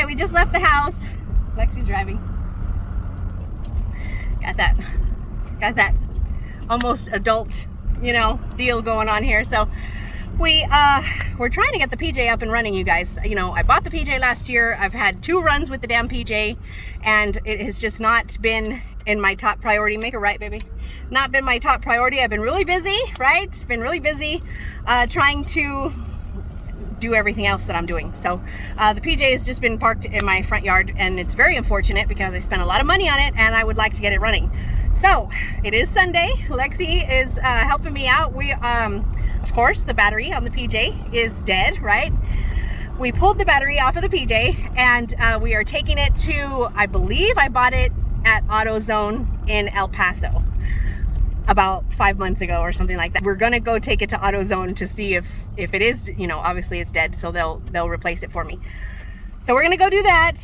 we just left the house. Lexi's driving. Got that almost adult, you know, deal going on here. So we're trying to get the PJ up and running, you guys. You know, I bought the PJ last year. I've had 2 runs with the damn PJ, and it has just not been in my top priority. Make a right, baby. Not been my top priority. I've been really busy, right? It's been really busy trying to do everything else that I'm doing. So the PJ has just been parked in my front yard, and it's very unfortunate because I spent a lot of money on it and I would like to get it running. So it is Sunday. Lexi is helping me out. We of course, the battery on the PJ is dead, right? We pulled the battery off of the PJ, and we are taking it to, I believe I bought it at AutoZone in El Paso about 5 months ago or something like that. We're gonna go take it to AutoZone to see if it is, you know, obviously it's dead, so they'll replace it for me. So we're gonna go do that,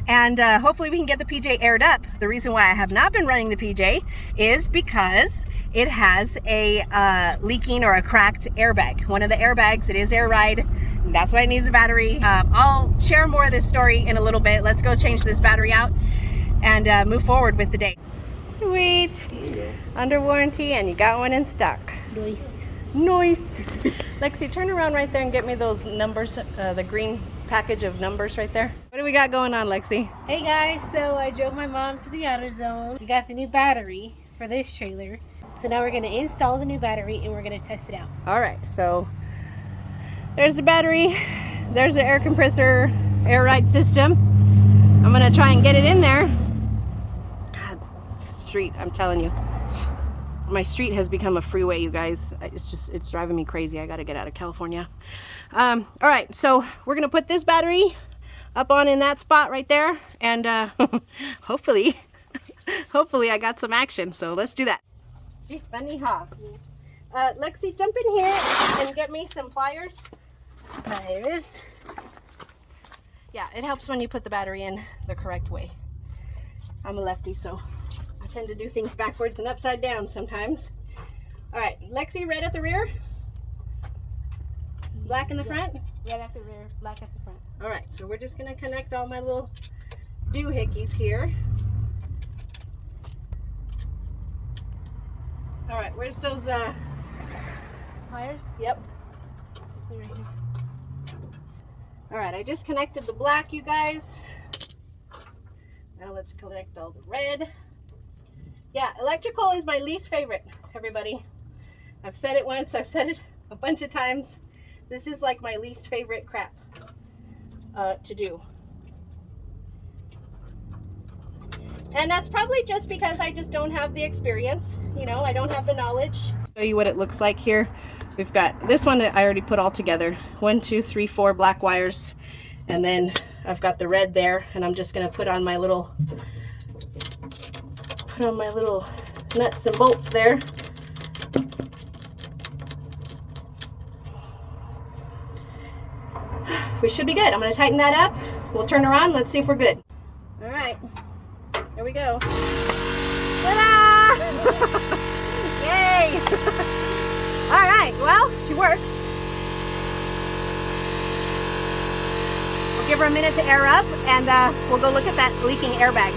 and hopefully we can get the PJ aired up. The reason why I have not been running the PJ is because it has a leaking or a cracked airbag. One of the airbags, it is air ride, and that's why it needs a battery. I'll share more of this story in a little bit. Let's go change this battery out and move forward with the day. Sweet. Under warranty, and you got one in stock. Nice. Nice. Lexi, turn around right there and get me those numbers, the green package of numbers right there. What do we got going on, Lexi? Hey guys, so I drove my mom to the AutoZone. We got the new battery for this trailer. So now we're going to install the new battery and we're going to test it out. All right, so there's the battery. There's the air compressor, air ride system. I'm going to try and get it in there. God, street, I'm telling you. My street has become a freeway, you guys. It's driving me crazy. I got to get out of California. All right, so we're going to put this battery up on in that spot right there. And hopefully I got some action. So let's do that. She's funny, huh? Lexi, jump in here and get me some pliers. Pliers. Yeah, it helps when you put the battery in the correct way. I'm a lefty, so I tend to do things backwards and upside down sometimes. All right, Lexi, red at the rear? Black in the front? Red at the rear, black at the front. All right, so we're just gonna connect all my little doohickeys here. All right, where's those pliers? Yep. They're right here. All right, I just connected the black, you guys. Now let's connect all the red. Yeah, electrical is my least favorite, everybody. I've said it once, I've said it a bunch of times. This is like my least favorite crap to do. And that's probably just because I just don't have the experience. You know, I don't have the knowledge. Show you what it looks like here. We've got this one that I already put all together. 1, 2, 3, 4 black wires. And then I've got the red there, and I'm just gonna put on my little nuts and bolts there. We should be good. I'm gonna tighten that up. We'll turn around, let's see if we're good. All right. Here we go. Ta-da! Yay! All right, well, she works. We'll give her a minute to air up, and we'll go look at that leaking airbag.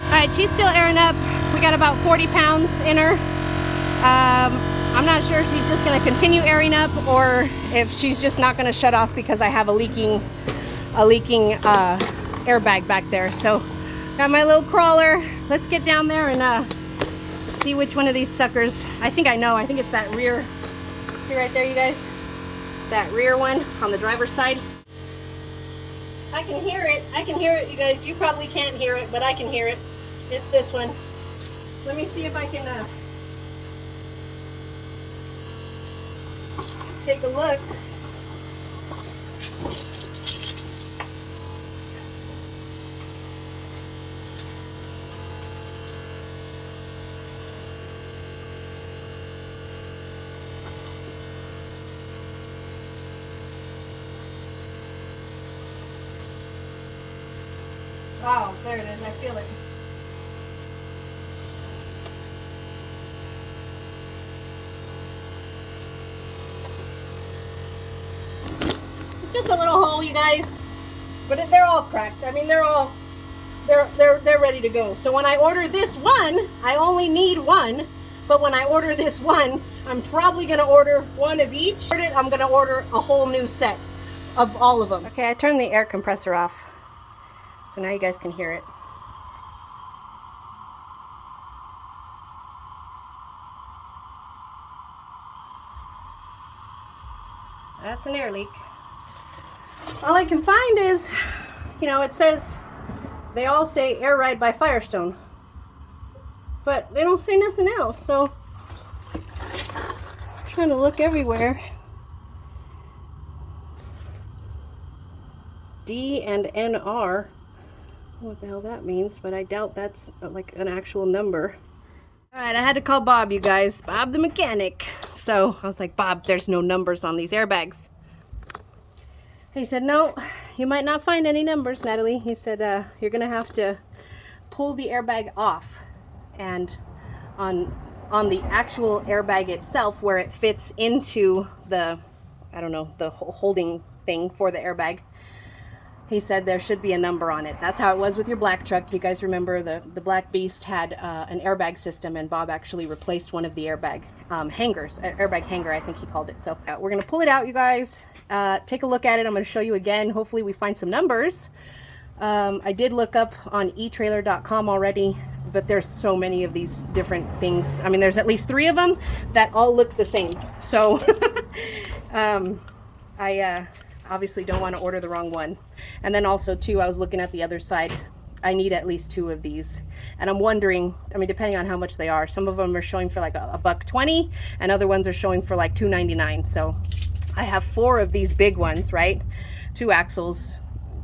All right, she's still airing up. We got about 40 pounds in her. I'm not sure if she's just gonna continue airing up or if she's just not gonna shut off because I have a leaking airbag back there. So got my little crawler. Let's get down there and see which one of these suckers. I think I know. I think it's that rear. See right there, you guys? That rear one on the driver's side. I can hear it. I can hear it, you guys. You probably can't hear it, but I can hear it. It's this one. Let me see if I can take a look. Wow, there it is. I feel it. It's just a little hole, you guys. but they're all cracked. I mean, they're ready to go. So when I order this one, I only need one. But when I order this one, I'm probably gonna order one of each. I'm gonna order a whole new set of all of them. Okay, I turned the air compressor off, so now you guys can hear it. That's an air leak. All I can find is, you know, it says, they all say air ride by Firestone, but they don't say nothing else. So I'm trying to look everywhere. D and NR. I don't know what the hell that means, but I doubt that's like an actual number. All right, I had to call Bob, you guys. Bob the mechanic. So I was like, Bob, there's no numbers on these airbags. He said, no, you might not find any numbers, Natalie. He said, you're gonna have to pull the airbag off, and on the actual airbag itself, where it fits into the, I don't know, the holding thing for the airbag, he said there should be a number on it. That's how it was with your black truck. You guys remember the Black Beast had an airbag system, and Bob actually replaced one of the airbag hangers, airbag hanger, I think he called it. So we're gonna pull it out, you guys. Take a look at it. I'm gonna show you again. Hopefully we find some numbers. I did look up on eTrailer.com already, but there's so many of these different things. I mean, there's at least 3 of them that all look the same. So I obviously don't want to order the wrong one. And then also too, I was looking at the other side. I need at least 2 of these, and I'm wondering, I mean, depending on how much they are, some of them are showing for like $1.20, and other ones are showing for like $2.99. So I have 4 of these big ones, right? 2 axles,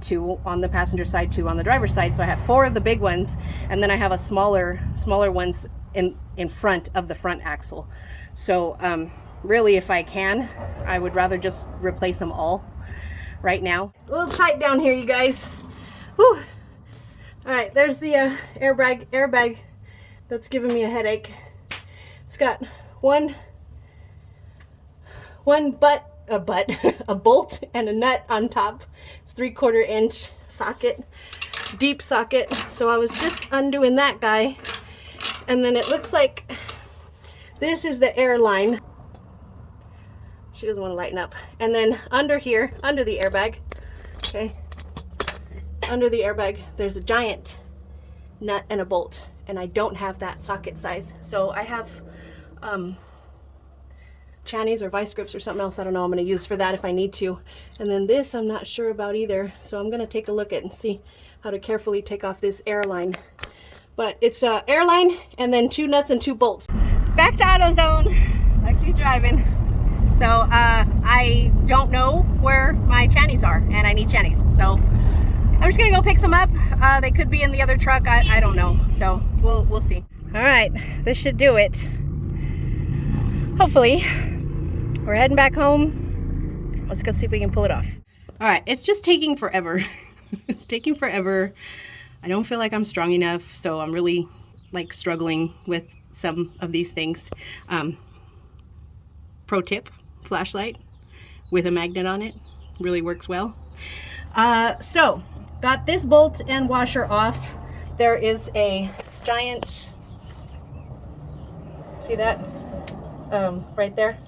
2 on the passenger side, 2 on the driver's side. So I have 4 of the big ones, and then I have a smaller ones in front of the front axle. So really, if I can, I would rather just replace them all right now. A little tight down here, you guys. Whew. All right, there's the airbag that's giving me a headache. It's got a bolt and a nut on top. It's 3/4 inch socket, deep socket. So I was just undoing that guy, and then it looks like this is the air line. She doesn't want to lighten up. And then under here, under the airbag, okay, under the airbag, there's a giant nut and a bolt, and I don't have that socket size. So I have Channies or vice grips or something else, I don't know, I'm going to use for that if I need to. And then this I'm not sure about either, so I'm going to take a look at and see how to carefully take off this airline. But it's airline and then 2 nuts and 2 bolts. Back to AutoZone. Lexi's driving. So I don't know where my Channies are, and I need Channies. So I'm just gonna go pick some up. They could be in the other truck. I don't know. So we'll see. All right, this should do it. Hopefully. We're heading back home. Let's go see if we can pull it off. All right, it's just taking forever. It's taking forever. I don't feel like I'm strong enough, so I'm really like struggling with some of these things. Pro tip, flashlight with a magnet on it. Really works well. So, got this bolt and washer off. There is a giant, see that? Right there.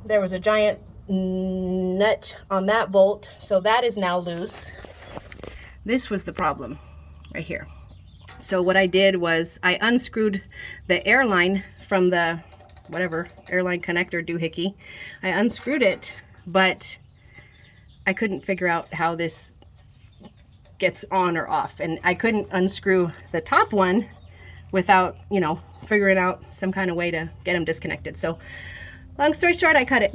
There was a giant nut on that bolt, so that is now loose. This was the problem right here. So what I did was I unscrewed the airline from the whatever airline connector doohickey. I unscrewed it, but I couldn't figure out how this gets on or off, and I couldn't unscrew the top one without, you know, figuring out some kind of way to get them disconnected. So long story short, I cut it.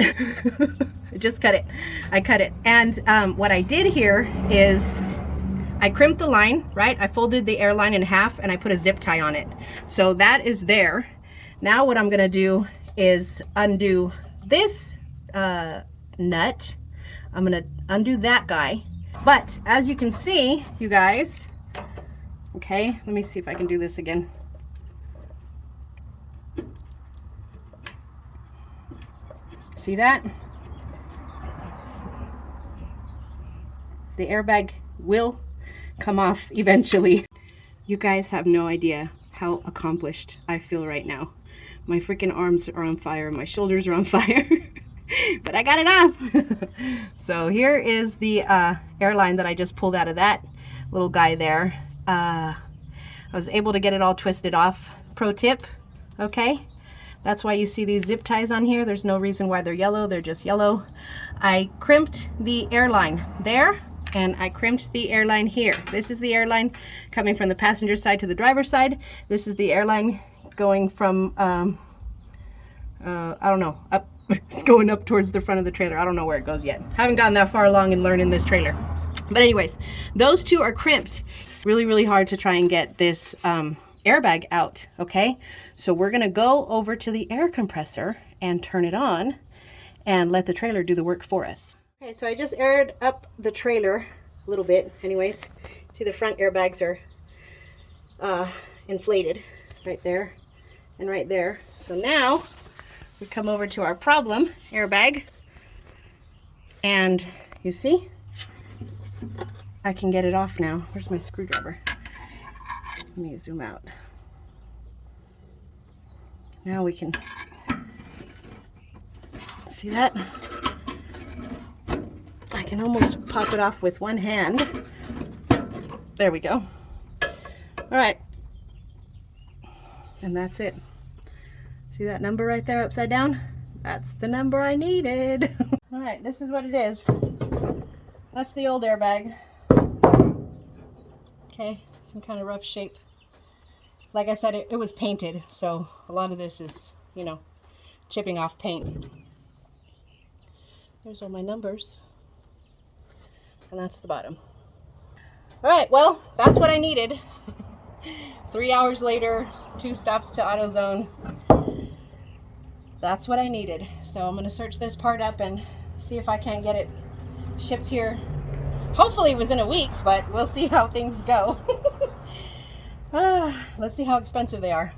I just cut it. I cut it. And what I did here is I crimped the line, right? I folded the airline in half and I put a zip tie on it. So that is there. Now what I'm gonna do is undo this nut. I'm gonna undo that guy. But as you can see, you guys, okay, let me see if I can do this again. See that? the airbag will come off eventually. You guys have no idea how accomplished I feel right now. My freaking arms are on fire, my shoulders are on fire, but I got it off. So here is the airline that I just pulled out of that little guy there. I was able to get it all twisted off. Pro tip, okay? That's why you see these zip ties on here. There's no reason why they're yellow, they're just yellow. I crimped the airline there, and I crimped the airline here. This is the airline coming from the passenger side to the driver's side. This is the airline going from, I don't know, up. It's going up towards the front of the trailer. I don't know where it goes yet. Haven't gotten that far along in learning this trailer. But anyways, those two are crimped. It's really, really hard to try and get this airbag out, okay? So we're gonna go over to the air compressor and turn it on and let the trailer do the work for us. Okay, so I just aired up the trailer a little bit. Anyways, see the front airbags are inflated right there and right there. So now we come over to our problem airbag, and you see, I can get it off now. Where's my screwdriver? Let me zoom out. Now we can see that. I can almost pop it off with one hand. There we go. All right. And that's it. See that number right there upside down? That's the number I needed. All right, this is what it is. That's the old airbag. Okay, some kind of rough shape. Like I said, it was painted, so a lot of this is, you know, chipping off paint. There's all my numbers. And that's the bottom. All right, well, that's what I needed. 3 hours later, 2 stops to AutoZone. That's what I needed. So I'm gonna search this part up and see if I can get it shipped here. Hopefully within a week, but we'll see how things go. Let's see how expensive they are.